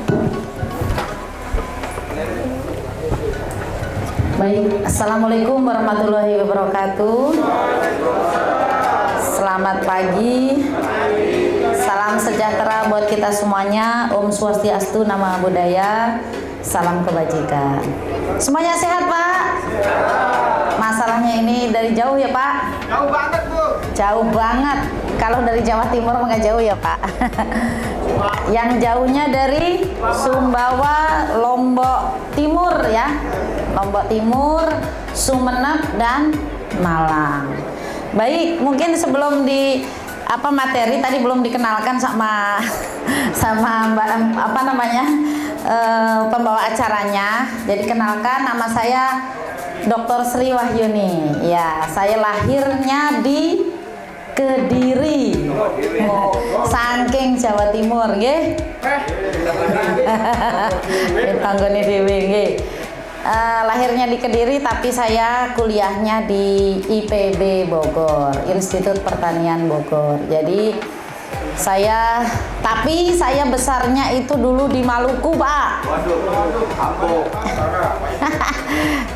Baik, Assalamualaikum warahmatullahi wabarakatuh. Selamat pagi. Salam sejahtera buat kita semuanya. Om Swastiastu, Namo Buddhaya. Salam kebajikan. Semuanya sehat, Pak? Masalahnya ini dari jauh ya, Pak? Jauh banget, Bu. Jauh banget. Kalau dari Jawa Timur nggak jauh ya, Pak? Yang jauhnya dari Sumbawa, Lombok Timur ya. Lombok Timur, Sumeneb dan Malang. Baik, mungkin sebelum di materi tadi belum dikenalkan sama Mbak pembawa acaranya. Jadi kenalkan, nama saya Dr. Sri Wahyuni. Ya, saya lahirnya di Kediri. Saking Jawa Timur nggih. Tanggone dhewe nggih. Lahirnya di Kediri tapi saya kuliahnya di IPB Bogor, Institut Pertanian Bogor. Jadi saya besarnya itu dulu di Maluku, Pak.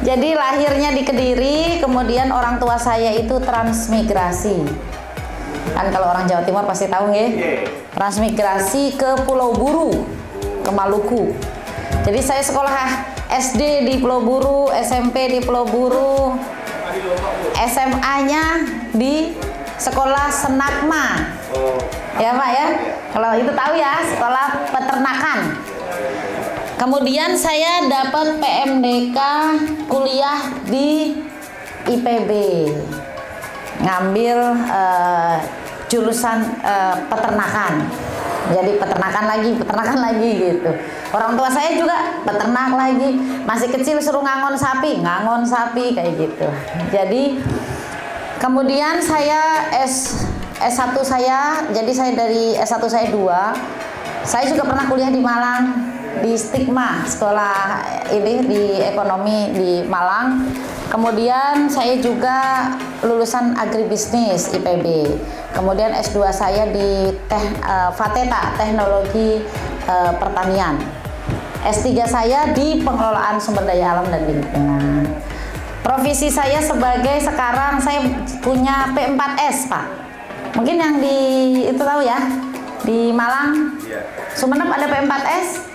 Jadi lahirnya di Kediri, kemudian orang tua saya itu transmigrasi. Kan kalau orang Jawa Timur pasti tahu nggih. Transmigrasi ke Pulau Buru, ke Maluku. Jadi saya sekolah SD di Pulau Buru, SMP di Pulau Buru, SMA-nya di sekolah Senatma. Ya, Pak ya. Kalau itu tahu ya, sekolah peternakan. Kemudian saya dapat PMDK kuliah di IPB. Ngambil jurusan peternakan. Jadi peternakan lagi gitu. Orang tua saya juga peternak lagi. Masih kecil suruh ngangon sapi kayak gitu. Jadi kemudian saya S1 saya, jadi saya dari S1 saya 2. Saya juga pernah kuliah di Malang, di Stigma, sekolah ini di ekonomi di Malang. Kemudian saya juga lulusan agribisnis IPB. Kemudian S2 saya di FATETA, Teknologi Pertanian. S3 saya di Pengelolaan Sumber Daya Alam dan Lingkungan. Profesi saya sekarang saya punya P4S, Pak. Mungkin yang di itu tahu ya, di Malang, Sumeneb ada P4S?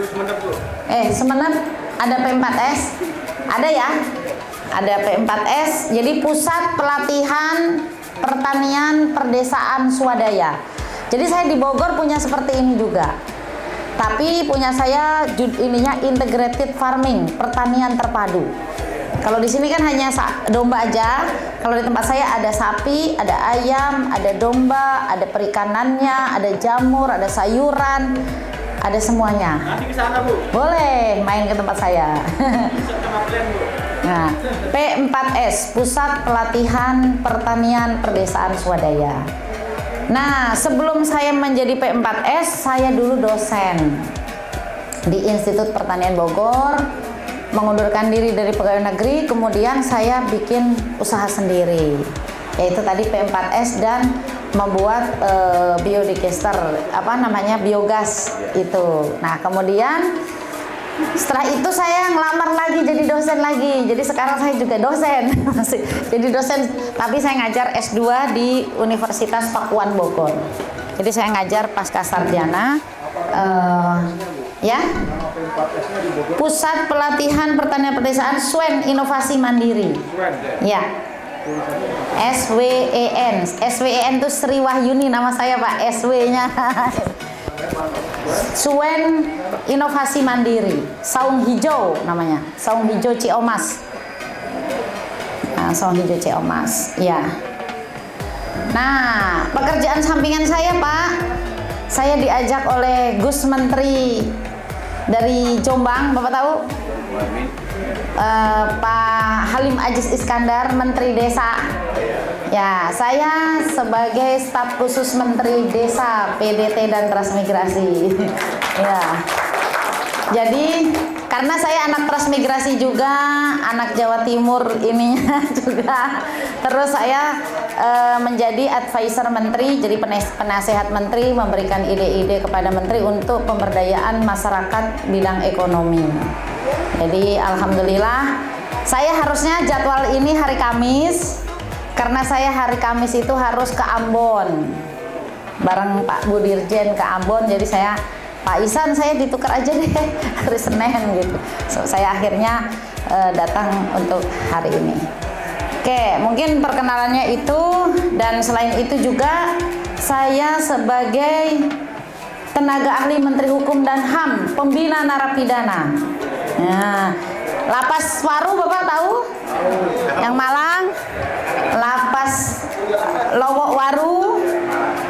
Sumeneb, Bu. Sumeneb ada P4S? Ada ya? Ada P4S, jadi Pusat Pelatihan Pertanian Perdesaan Swadaya. Jadi saya di Bogor punya seperti ini juga. Tapi punya saya ininya integrated farming, pertanian terpadu. Kalau di sini kan hanya domba aja. Kalau di tempat saya ada sapi, ada ayam, ada domba, ada perikanannya, ada jamur, ada sayuran, ada semuanya. Nanti ke sana, Bu. Boleh main ke tempat saya. Nah, P4S, Pusat Pelatihan Pertanian Perdesaan Swadaya. Nah, sebelum saya menjadi P4S, saya dulu dosen di Institut Pertanian Bogor, mengundurkan diri dari pegawai negeri, kemudian saya bikin usaha sendiri, yaitu tadi P4S dan membuat biodigester, biogas itu. Nah, kemudian setelah itu saya ngelamar lagi jadi dosen lagi. Jadi sekarang saya juga dosen. Masih jadi dosen, tapi saya ngajar S2 di Universitas Pakuan Bogor. Jadi saya ngajar pasca sarjana Pusat Pelatihan Pertanian Perdesaan SWEN Inovasi Mandiri. Ya. SWEN itu Sri Wahyuni nama saya, Pak. SW-nya SWEN Inovasi Mandiri, Saung Hijau namanya, Saung Hijau Ciomas. Nah, Saung Hijau Ciomas, ya. Nah, pekerjaan sampingan saya, Pak, saya diajak oleh Gus Menteri dari Jombang, Bapak tahu? Pak Halim Aziz Iskandar, Menteri Desa. Ya, saya sebagai staf khusus Menteri Desa, PDT dan Transmigrasi. Ya. Jadi karena saya anak transmigrasi juga, anak Jawa Timur ininya juga. Terus saya menjadi advisor menteri, jadi penasehat menteri, memberikan ide-ide kepada menteri untuk pemberdayaan masyarakat bidang ekonomi. Jadi alhamdulillah, saya harusnya jadwal ini hari Kamis, karena saya hari Kamis itu harus ke Ambon bareng Pak Budirjen ke Ambon. Jadi saya, Pak Isan, saya ditukar aja deh hari Senin gitu. So, saya akhirnya datang untuk hari ini. Oke, mungkin perkenalannya itu, dan selain itu juga saya sebagai tenaga ahli Menteri Hukum dan HAM, pembina narapidana. Nah, Lapas Waru Bapak tahu? Yang Malang, Lapas Lowok Waru.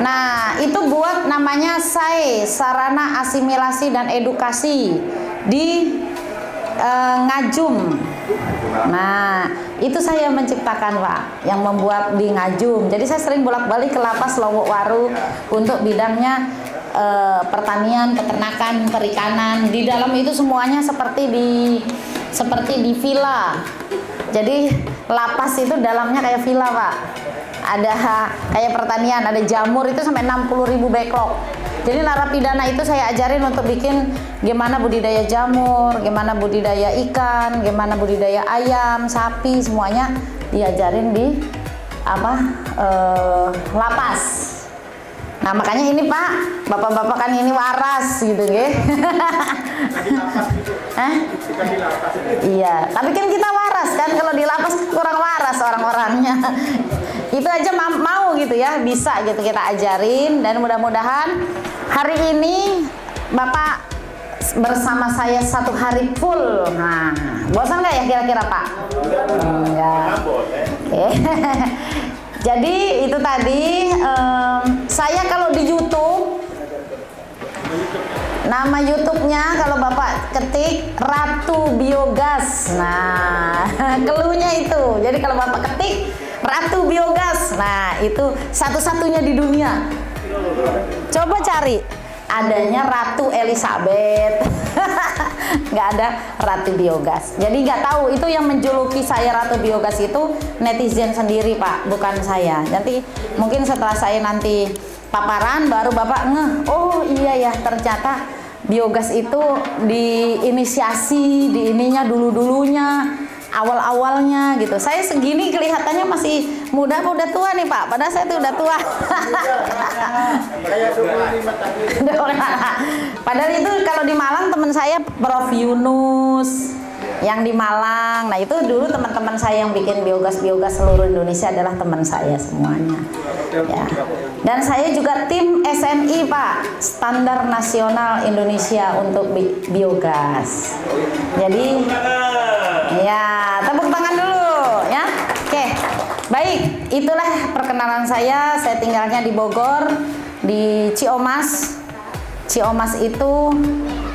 Nah, itu buat namanya SAE, Sarana Asimilasi dan Edukasi di Ngajum. Nah, itu saya menciptakan Pak, yang membuat di Ngajum. Jadi saya sering bolak-balik ke Lapas Lowok Waru untuk bidangnya pertanian, peternakan, perikanan. Di dalam itu semuanya seperti di villa. Jadi lapas itu dalamnya kayak villa Pak. Ada kayak pertanian, ada jamur itu sampai 60.000 backlog. Jadi narapidana itu saya ajarin untuk bikin gimana budidaya jamur, gimana budidaya ikan, gimana budidaya ayam, sapi, semuanya diajarin di lapas. Nah makanya ini Pak, bapak-bapak kan ini waras gitu nggih. Iya, tapi kan kita waras kan, kalau di lapas kurang waras orang-orangnya. Itu aja mau gitu ya, bisa gitu kita ajarin, dan mudah-mudahan hari ini Bapak bersama saya 1 hari full. Nah, bosan nggak ya kira-kira Pak? Enggak. Oke. Jadi itu tadi saya kalau di YouTube, nama YouTube-nya kalau Bapak ketik Ratu Biogas. Nah, keluhnya itu. Jadi kalau Bapak ketik Ratu Biogas, nah itu satu-satunya di dunia. Coba cari, adanya Ratu Elizabeth. Nggak ada Ratu Biogas. Jadi nggak tahu, itu yang menjuluki saya Ratu Biogas itu netizen sendiri Pak, bukan saya. Nanti mungkin setelah saya nanti paparan baru Bapak ngeh, oh iya ya ternyata biogas itu diinisiasi di ininya dulu-dulunya, awal-awalnya gitu. Saya segini kelihatannya masih muda tua nih Pak, padahal saya tuh udah tua. Padahal itu kalau di Malang teman saya Prof Yunus yang di Malang. Nah itu dulu teman-teman saya yang bikin biogas seluruh Indonesia adalah teman saya semuanya. Ya. Dan saya juga tim SNI Pak, Standar Nasional Indonesia untuk biogas. Jadi ya tepuk tangan dulu ya. Oke, baik, itulah perkenalan saya. Saya tinggalnya di Bogor, di Ciomas. Ciomas itu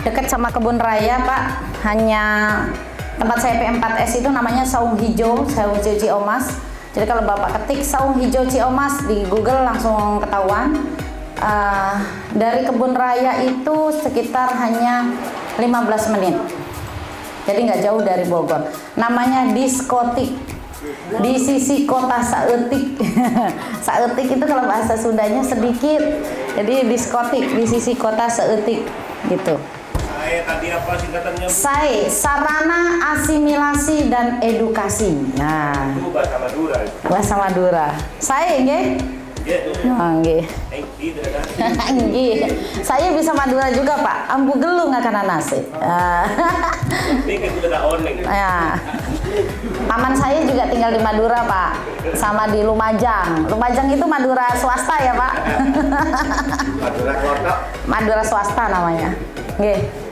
dekat sama kebun raya Pak. Hanya tempat saya P4S itu namanya Saung Hijau Ciomas. Jadi kalau Bapak ketik Saung Hijau Ciomas di Google langsung ketahuan. Dari kebun raya itu sekitar hanya 15 menit. Jadi nggak jauh dari Bogor. Namanya diskotik. Di sisi kota Saeutik. Saeutik itu kalau bahasa Sundanya sedikit. Jadi diskotik di sisi kota Saeutik gitu. Tadi apa singkatannya? SAE, Sarana Asimilasi dan Edukasi. Nah, Itu bahasa Madura. bahasa Madura. SAE nggih? Nggih. Nggih. Saya bisa Madura juga, Pak. Ambu gelung akan nasi. Ini kan udah oneng. Ya. Paman saya juga tinggal di Madura, Pak. Sama di Lumajang. Lumajang itu Madura swasta ya, Pak? Madura kota. Madura swasta namanya. Nggih.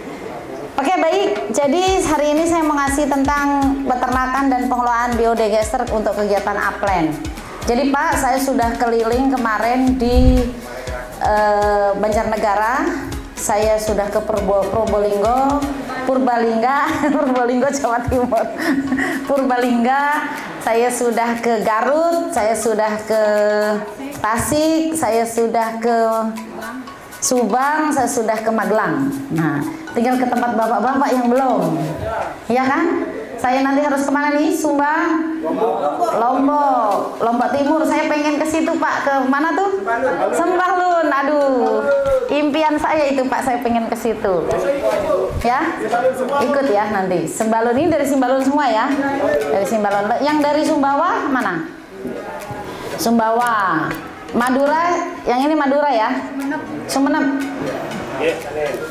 Oke baik, jadi hari ini saya mau ngasih tentang peternakan dan pengelolaan biodigester untuk kegiatan Aplen. Jadi Pak, saya sudah keliling kemarin di Banjarnegara, saya sudah ke Probolinggo, Purbalingga, Jawa Timur, Purbalingga, saya sudah ke Garut, saya sudah ke Tasik, saya sudah ke Subang, saya sudah ke Magelang. Nah, tinggal ke tempat bapak-bapak yang belum, ya kan? Saya nanti harus kemana nih? Sumba? Lombok Timur. Saya pengen ke situ Pak. Ke mana tuh? Sembalun. Aduh, impian saya itu Pak. Saya pengen ke situ. Ya, ikut ya nanti. Sembalun ini dari Sembalun semua ya? Dari Sembalun. Yang dari Sumbawa mana? Sumbawa. Madura, yang ini Madura ya? Sumenep.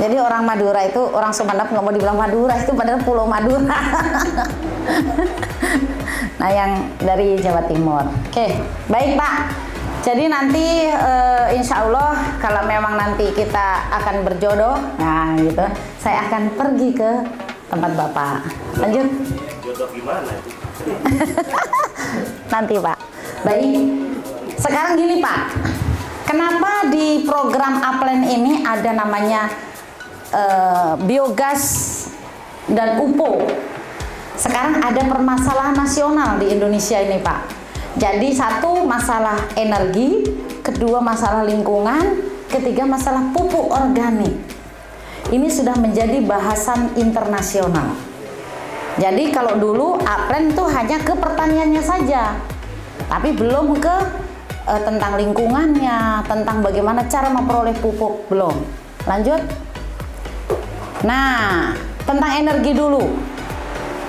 Jadi orang Madura itu, orang Sumenep nggak mau dibilang Madura, itu padahal Pulau Madura. Nah, yang dari Jawa Timur. Oke, baik Pak. Jadi nanti insya Allah kalau memang nanti kita akan berjodoh, nah gitu, saya akan pergi ke tempat Bapak. Lanjut. Jodoh gimana itu? Nanti Pak. Baik. Sekarang gini Pak. Kenapa di program Aplen ini ada namanya biogas dan UPO? Sekarang ada permasalahan nasional di Indonesia ini Pak. Jadi satu masalah energi, kedua masalah lingkungan, ketiga masalah pupuk organik. Ini sudah menjadi bahasan internasional. Jadi kalau dulu Aplen itu hanya ke pertaniannya saja, tapi belum ke tentang lingkungannya, tentang bagaimana cara memperoleh pupuk, belum. Lanjut. Nah, tentang energi dulu.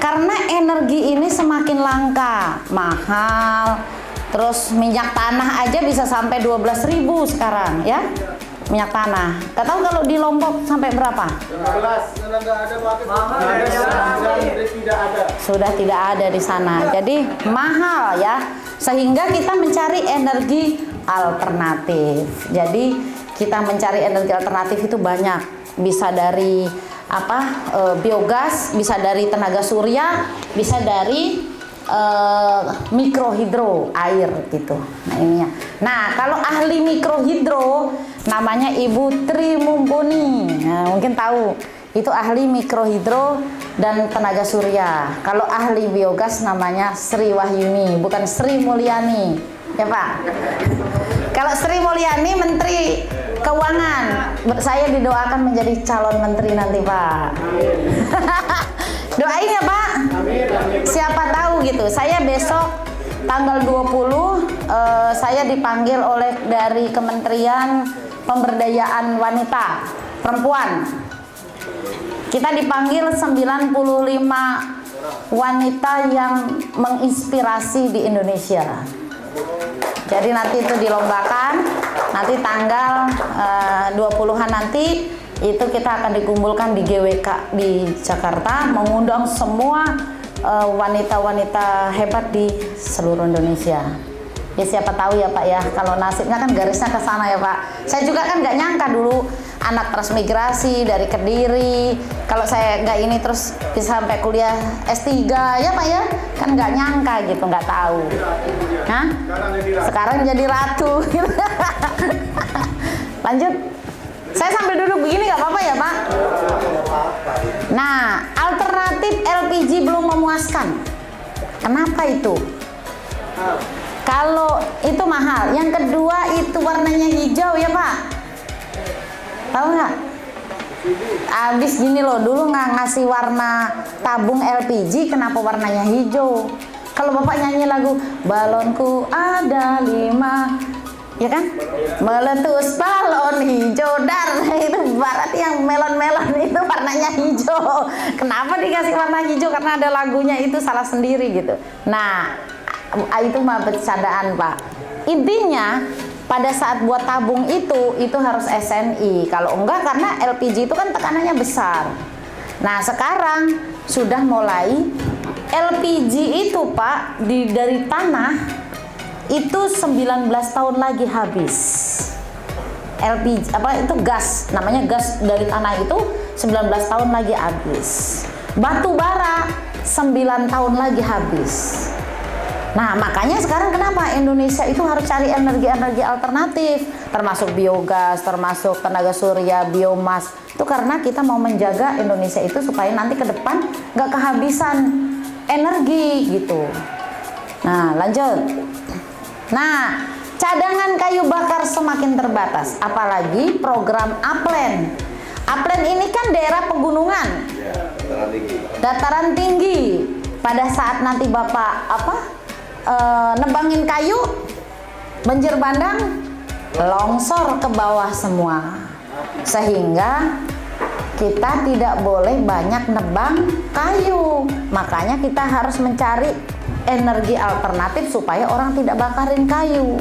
Karena energi ini semakin langka, mahal, terus minyak tanah aja bisa sampai 12.000 sekarang ya. Minyak tanah. Gak tahu kalau di Lombok sampai berapa? 15. Sudah tidak ada di sana. Jadi mahal ya. Sehingga kita mencari energi alternatif. Jadi kita mencari energi alternatif itu banyak. Bisa dari biogas, bisa dari tenaga surya, bisa dari mikrohidro air gitu. Nah ininya. Nah kalau ahli mikrohidro namanya Ibu Tri Mumpuni. Nah, mungkin tahu. Itu ahli mikrohidro dan tenaga surya. Kalau ahli biogas namanya Sri Wahyuni, bukan Sri Mulyani, ya Pak. Kalau Sri Mulyani Menteri Keuangan, saya didoakan menjadi calon menteri nanti Pak. Doain ya Pak. Siapa tahu gitu. Saya besok tanggal 20 saya dipanggil oleh dari Kementerian Pemberdayaan Wanita Perempuan. Kita dipanggil 95 wanita yang menginspirasi di Indonesia. Jadi nanti itu dilombakan, nanti tanggal 20-an nanti itu kita akan dikumpulkan di GWK di Jakarta, mengundang semua wanita-wanita hebat di seluruh Indonesia. Ya siapa tahu ya Pak ya, kalau nasibnya kan garisnya ke sana ya Pak. Saya juga kan nggak nyangka dulu anak transmigrasi dari Kediri, kalau saya nggak ini terus bisa sampai kuliah S3 ya Pak ya, kan nggak nyangka gitu, nggak tahu. Nah, sekarang jadi ratu. Lanjut. Saya sambil duduk begini nggak apa-apa ya Pak? Nah, alternatif LPG belum memuaskan. Kenapa itu? Kalau itu mahal. Yang kedua itu warnanya hijau ya Pak. Tahu nggak? Abis gini loh, dulu nggak ngasih warna tabung LPG, kenapa warnanya hijau? Kalau Bapak nyanyi lagu balonku ada 5, ya kan? Meletus balon hijau dar, itu berarti yang melon-melon itu warnanya hijau. Kenapa dikasih warna hijau? Karena ada lagunya, itu salah sendiri gitu. Nah, itu mah bercandaan Pak. Intinya pada saat buat tabung itu harus SNI. Kalau enggak, karena LPG itu kan tekanannya besar. Nah sekarang sudah mulai LPG itu Pak dari tanah itu 19 tahun lagi habis. LPG itu gas, namanya gas dari tanah itu 19 tahun lagi habis. Batu bara 9 tahun lagi habis. Nah makanya sekarang kenapa Indonesia itu harus cari energi-energi alternatif, termasuk biogas, termasuk tenaga surya, biomas. Itu karena kita mau menjaga Indonesia itu supaya nanti ke depan nggak kehabisan energi gitu. Nah lanjut. Nah cadangan kayu bakar semakin terbatas, apalagi program Aplen. Aplen ini kan daerah pegunungan, dataran tinggi. pada saat nanti Bapak nebangin kayu, banjir bandang, longsor ke bawah semua. Sehingga kita tidak boleh banyak nebang kayu. Makanya kita harus mencari energi alternatif supaya orang tidak bakarin kayu.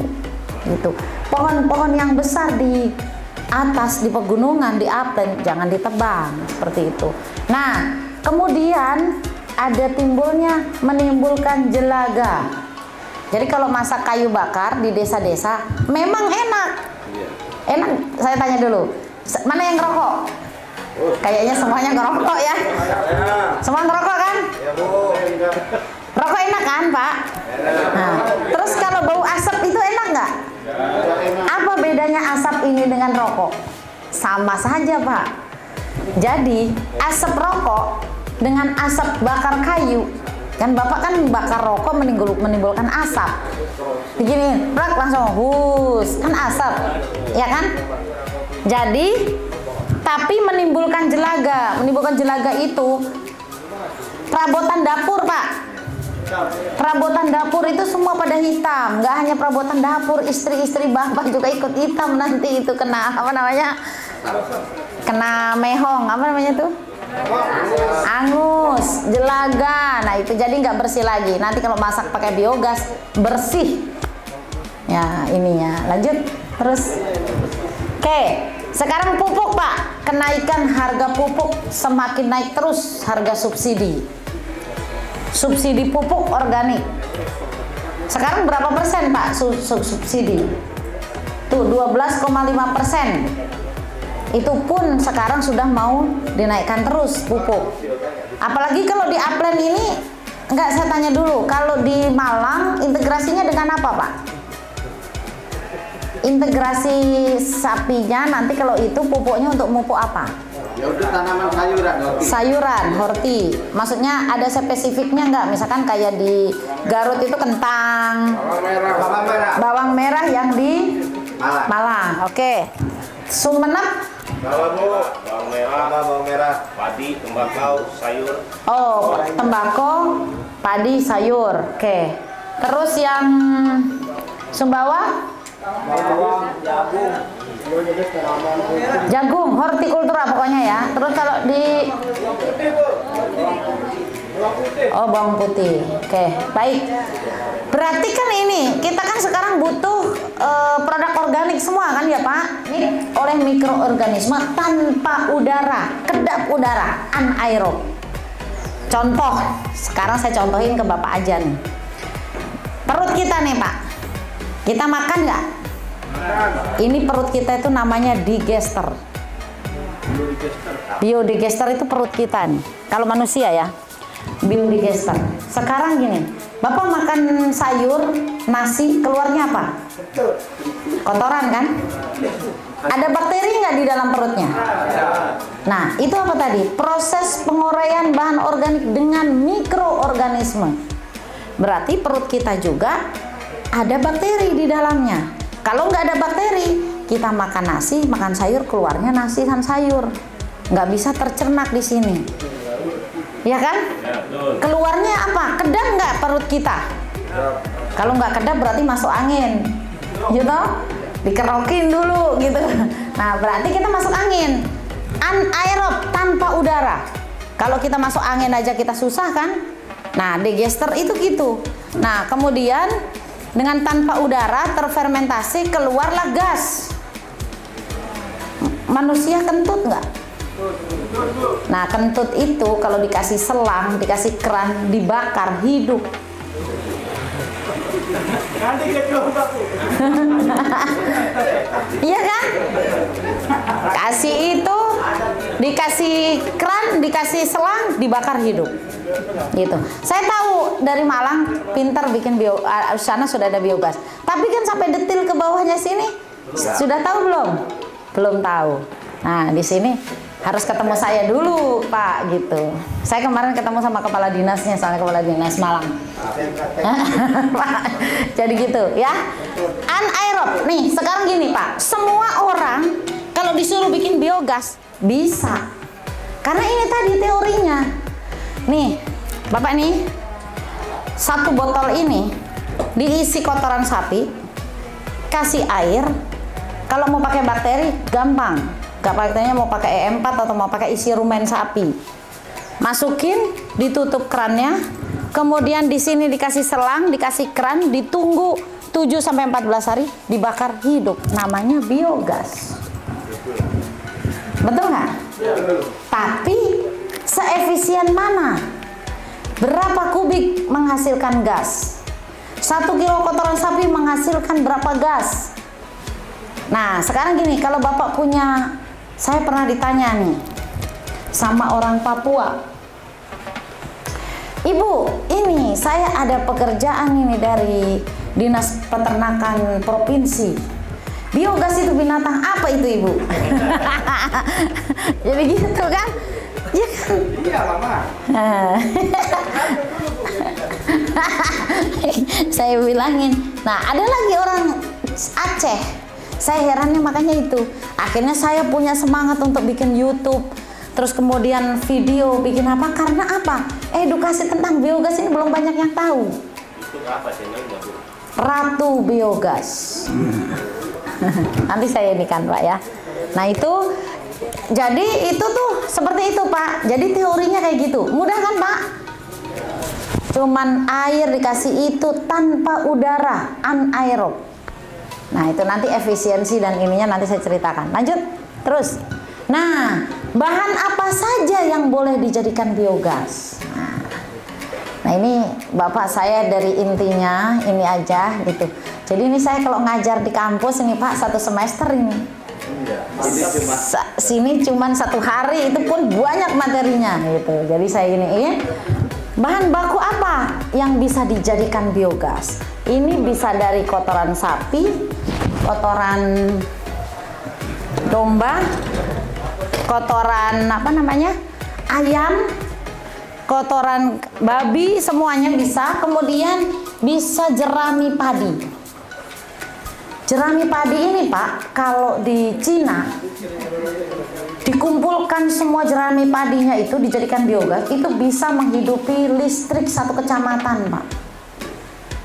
Gitu. Pohon-pohon yang besar di atas, di pegunungan, di upland jangan ditebang seperti itu. Nah, kemudian ada menimbulkan jelaga. Jadi kalau masak kayu bakar di desa-desa memang enak. Enak. Saya tanya dulu, mana yang ngerokok? Kayaknya semuanya ngerokok ya. Semua ngerokok kan? Rokok enak kan, Pak? Nah, terus kalau bau asap itu enak nggak? Apa bedanya asap ini dengan rokok? Sama saja, Pak. Jadi asap rokok dengan asap bakar kayu, kan Bapak kan bakar rokok menimbulkan asap. Begini, langsung hus, kan asap, ya kan? Jadi tapi menimbulkan jelaga. Menimbulkan jelaga itu perabotan dapur, Pak. Perabotan dapur itu semua pada hitam. Nggak hanya perabotan dapur, istri-istri Bapak juga ikut hitam nanti itu kena apa namanya? Kena mehong, apa namanya tuh? Angus, jelaga. Nah itu jadi nggak bersih lagi. Nanti kalau masak pakai biogas bersih. Ya ininya. Lanjut terus. Oke, sekarang pupuk, Pak. Kenaikan harga pupuk semakin naik terus harga subsidi. Subsidi pupuk organik. Sekarang berapa persen, Pak, subsidi? Tuh 12,5%. Itu pun sekarang sudah mau dinaikkan terus pupuk. Apalagi kalau di upland ini, enggak, saya tanya dulu, kalau di Malang integrasinya dengan apa, Pak? Integrasi sapinya nanti kalau itu pupuknya untuk pupuk apa? Ya untuk tanaman sayuran, sayuran, horti. Maksudnya ada spesifiknya nggak? Misalkan kayak di Garut itu kentang, bawang merah yang di Malang. Oke. Sumenep, bawang merah, padi, tembakau, sayur. oh tembakau, padi, sayur. Oke. Terus yang Sumbawa, jagung, hortikultura pokoknya ya. Terus kalau di bawang putih. Oke, baik. Berarti kan ini kita kan sekarang butuh produk organik semua kan ya, Pak? Ini oleh mikroorganisme tanpa udara, kedap udara, anaerob. Contoh, sekarang saya contohin ke Bapak aja nih. Perut kita nih, Pak. Kita makan nggak? Ini perut kita itu namanya digester. Biodigester itu perut kita nih. Kalau manusia ya, biodigester. Sekarang gini, Bapak makan sayur, nasi, keluarnya apa? Kotoran kan? Ada bakteri nggak di dalam perutnya? Nah, itu apa tadi? Proses penguraian bahan organik dengan mikroorganisme. Berarti perut kita juga ada bakteri di dalamnya. Kalau nggak ada bakteri, kita makan nasi, makan sayur, keluarnya nasi dan sayur. Nggak bisa tercernak di sini. Ya kan? Keluarnya apa? Kedap nggak perut kita? Kalau nggak kedap berarti masuk angin. Gitu? Dikerokin dulu gitu. Nah, berarti kita masuk angin. Anaerob, tanpa udara. Kalau kita masuk angin aja kita susah kan? Nah, digester itu gitu. Nah, kemudian dengan tanpa udara terfermentasi, keluarlah gas. Manusia kentut nggak? Nah, kentut itu kalau dikasih selang, dikasih keran, dibakar, hidup. Iya kan? Kasih itu, dikasih keran, dikasih selang, dibakar hidup. Gitu. Saya tahu dari Malang pintar bikin sana sudah ada biogas. Tapi kan sampai detil ke bawahnya sini sudah tahu belum? Belum tahu. Nah, di sini harus ketemu saya dulu, Pak, gitu. Saya kemarin ketemu sama kepala dinasnya, soalnya kepala dinas Malang. Pak, jadi gitu ya. Anaerob. Nih, sekarang gini, Pak. Semua orang kalau disuruh bikin biogas bisa. Karena ini tadi teorinya. Nih, Bapak nih, satu botol ini diisi kotoran sapi, kasih air. Kalau mau pakai bakteri gampang, gak bakterinya mau pakai E4 atau mau pakai isi rumen sapi. Masukin, ditutup kerannya, kemudian di sini dikasih selang, dikasih keran, ditunggu 7 sampai 14 hari, dibakar hidup. Namanya biogas. Betul nggak? Tapi seefisien mana? Berapa kubik menghasilkan gas? 1 kilo kotoran sapi menghasilkan berapa gas? Nah, sekarang gini, kalau Bapak punya, saya pernah ditanya nih sama orang Papua, Ibu, ini saya ada pekerjaan ini dari Dinas Peternakan Provinsi. Biogas itu binatang apa itu, Ibu? Jadi gitu kan? Ya kan? Iya, Mama. Saya bilangin. Nah, ada lagi orang Aceh. Saya herannya makanya itu. Akhirnya saya punya semangat untuk bikin YouTube. Terus kemudian video, bikin apa? Karena apa? Edukasi tentang biogas ini belum banyak yang tahu. Itu apa channelnya, Bu? Ratu Biogas. Nanti saya ini kan, Pak, ya. Nah, itu jadi itu tuh seperti itu, Pak. Jadi teorinya kayak gitu. Mudah kan, Pak? Cuman air dikasih itu tanpa udara, anaerob. Nah, itu nanti efisiensi dan ininya nanti saya ceritakan. Lanjut. Terus. Nah, bahan apa saja yang boleh dijadikan biogas? Nah, ini Bapak saya dari intinya ini aja gitu. Jadi ini saya kalau ngajar di kampus ini, Pak, 1 semester ini. Sini cuman 1 hari itu pun banyak materinya gitu. Jadi saya iniin bahan baku apa yang bisa dijadikan biogas. Ini bisa dari kotoran sapi, kotoran domba, kotoran apa namanya, ayam, kotoran babi, semuanya bisa. Kemudian bisa jerami padi. Jerami padi ini, Pak, kalau di Cina dikumpulkan semua jerami padinya itu dijadikan biogas, itu bisa menghidupi listrik 1 kecamatan, Pak.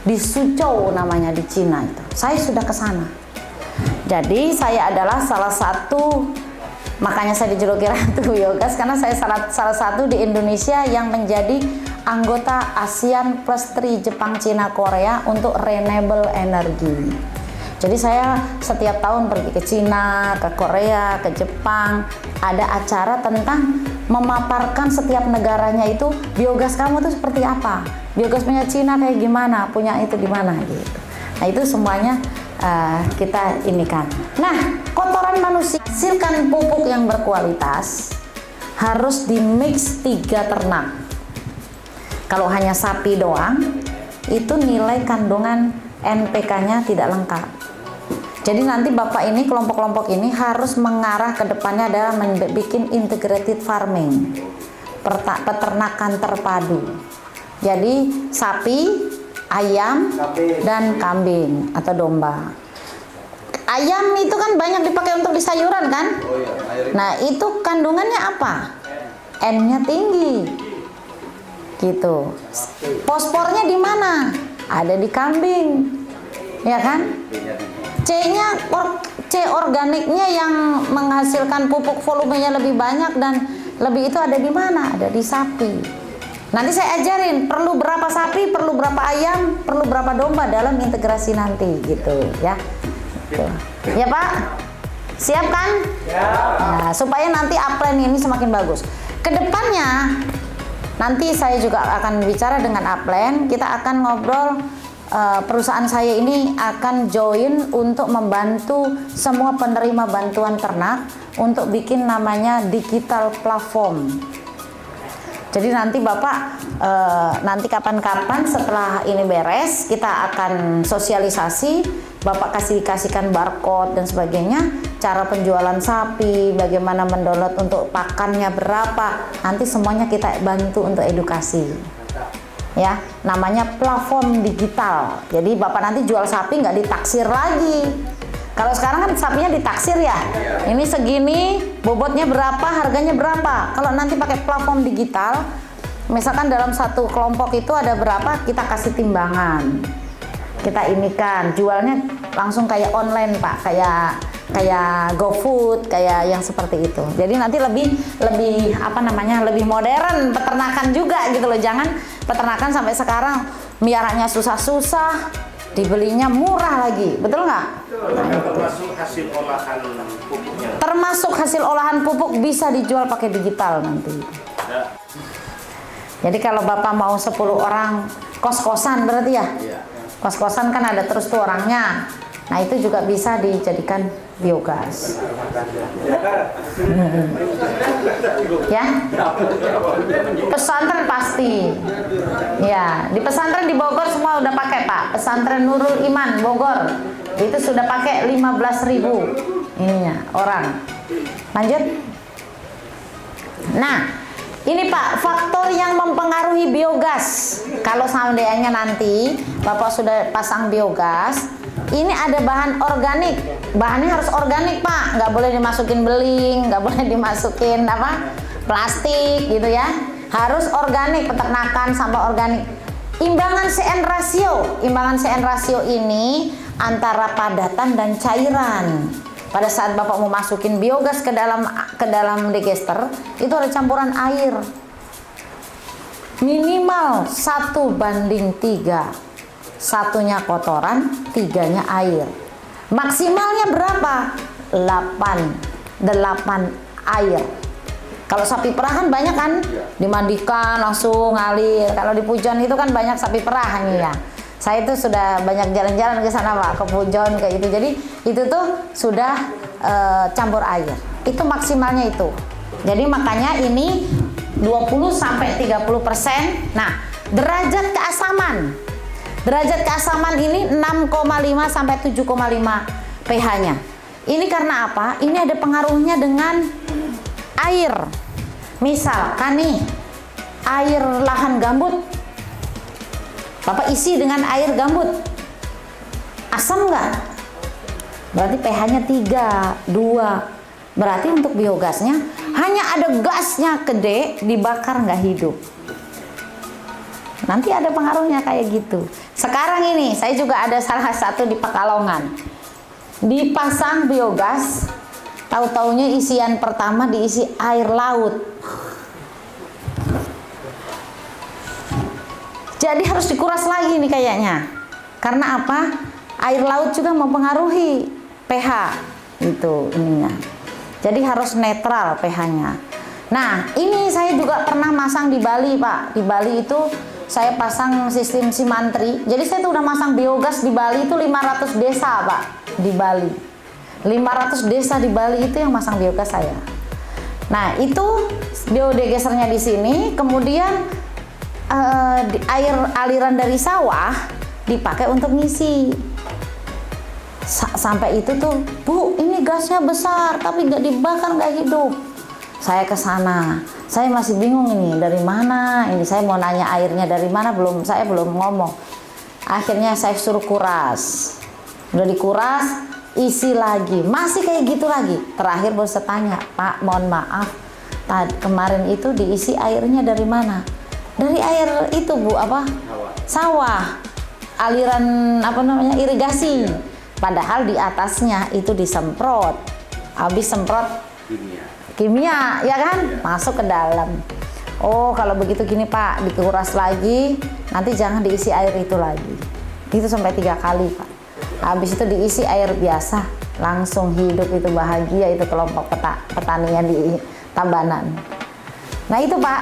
Di Suzhou namanya di Cina itu. Saya sudah ke sana. Jadi saya adalah salah satu, makanya saya dijuluki Ratu Biogas, karena saya salah satu di Indonesia yang menjadi anggota ASEAN Plus 3 Jepang, Cina, Korea untuk renewable energy. Jadi saya setiap tahun pergi ke Cina, ke Korea, ke Jepang, ada acara tentang memaparkan setiap negaranya itu biogas kamu tuh seperti apa, biogas punya Cina kayak gimana, punya itu di mana gitu. Nah, itu semuanya kita ini kan. Nah, kotoran manusia hasilkan pupuk yang berkualitas harus dimix 3 ternak. Kalau hanya sapi doang, itu nilai kandungan NPK-nya tidak lengkap. Jadi nanti Bapak ini, kelompok-kelompok ini harus mengarah ke depannya adalah membuat integrated farming, peternakan terpadu. Jadi sapi, ayam, dan kambing atau domba. Ayam itu kan banyak dipakai untuk di sayuran kan? Nah, itu kandungannya apa? N-nya tinggi. Gitu. Fosfornya di mana? Ada di kambing. Ya kan? C-nya C organiknya yang menghasilkan pupuk volumenya lebih banyak dan lebih itu ada di mana? Ada di sapi. Nanti saya ajarin perlu berapa sapi, perlu berapa ayam, perlu berapa domba dalam integrasi nanti gitu ya. Gitu. Ya, Pak? Siap kan? Ya. Nah, supaya nanti upline ini semakin bagus. Kedepannya nanti saya juga akan bicara dengan upline, kita akan ngobrol. Perusahaan saya ini akan join untuk membantu semua penerima bantuan ternak untuk bikin namanya digital platform. Jadi nanti Bapak nanti kapan-kapan setelah ini beres kita akan sosialisasi, Bapak kasihkan barcode dan sebagainya, cara penjualan sapi, bagaimana mendownload untuk pakannya berapa, nanti semuanya kita bantu untuk edukasi. Ya, namanya platform digital. Jadi Bapak nanti jual sapi nggak ditaksir lagi. Kalau sekarang kan sapinya ditaksir ya. Ini segini, bobotnya berapa, harganya berapa. Kalau nanti pakai platform digital, misalkan dalam satu kelompok itu ada berapa, kita kasih timbangan, kita inikan, jualnya langsung kayak online Pak, kayak GoFood, kayak yang seperti itu. Jadi nanti lebih apa namanya, lebih modern peternakan juga gitu loh. Jangan peternakan sampai sekarang miaranya susah-susah, dibelinya murah lagi, betul nggak? Termasuk hasil olahan pupuknya. Termasuk hasil olahan pupuk bisa dijual pakai digital nanti. Jadi kalau Bapak mau 10 orang kos-kosan berarti ya? Iya. Kos-kosan kan ada terus tuh orangnya. Nah itu juga bisa dijadikan biogas. Ya, pesantren pasti. Ya, di pesantren di Bogor semua udah pakai Pak. Pesantren Nurul Iman Bogor itu sudah pakai 15.000 ininya orang. Lanjut. Nah, ini Pak, faktor yang mempengaruhi biogas. Kalau seandainya nanti Bapak sudah pasang biogas, ini ada bahan organik. Bahannya harus organik Pak, nggak boleh dimasukin beling, nggak boleh dimasukin apa plastik gitu ya. Harus organik, peternakan sampah organik. Imbangan CN ratio. Imbangan CN ratio ini antara padatan dan cairan. Pada saat Bapak mau masukin biogas ke dalam digester, itu ada campuran air. Minimal 1:3. Satunya kotoran, 3-nya air. Maksimalnya berapa? 8 air. Kalau sapi perahan banyak kan, dimandikan langsung ngalir. Kalau di Pujon itu kan banyak sapi perah nih ya. Saya itu sudah banyak jalan-jalan ke sana Pak, ke Pujon kayak itu. Jadi itu tuh sudah campur air. Itu maksimalnya itu. Jadi makanya ini 20-30%. Nah, derajat keasaman. Derajat keasaman ini 6,5 sampai 7,5 pH-nya. Ini karena apa? Ini ada pengaruhnya dengan air. Misalkan nih, air lahan gambut. Bapak isi dengan air gambut. Asam nggak? Berarti pH-nya 3, 2. Berarti untuk biogasnya hanya ada gasnya gede, dibakar nggak hidup. Nanti ada pengaruhnya kayak gitu. Sekarang ini saya juga ada salah satu di Pekalongan. Dipasang biogas, tahu-taunya isian pertama diisi air laut. Jadi harus dikuras lagi nih kayaknya. Karena apa? Air laut juga mempengaruhi pH itu ininya. Jadi harus netral pH-nya. Nah, ini saya juga pernah masang di Bali, Pak. Di Bali itu saya pasang sistem Simantri. Jadi saya tuh udah masang biogas di Bali itu 500 desa, Pak. Di Bali. 500 desa di Bali itu yang masang biogas saya. Nah, itu biodegesernya di sini, kemudian air aliran dari sawah dipakai untuk ngisi. Sampai itu tuh, Bu, ini gasnya besar tapi nggak dibakar, nggak hidup. Saya ke sana, saya masih bingung ini dari mana. Ini saya mau nanya airnya dari mana, saya belum ngomong. Akhirnya saya suruh kuras. Udah dikuras, isi lagi, masih kayak gitu lagi. Terakhir baru saya tanya, Pak, mohon maaf, kemarin itu diisi airnya dari mana? Dari air itu Bu, apa? Sawah. Aliran apa namanya? Irigasi. Padahal di atasnya itu disemprot. Habis semprot kimia, ya kan? Masuk ke dalam. Oh, kalau begitu gini Pak, dikuras lagi, nanti jangan diisi air itu lagi. Itu sampai 3 kali Pak. Habis itu diisi air biasa, langsung hidup itu bahagia itu kelompok petaninya di Tabanan. Nah itu Pak.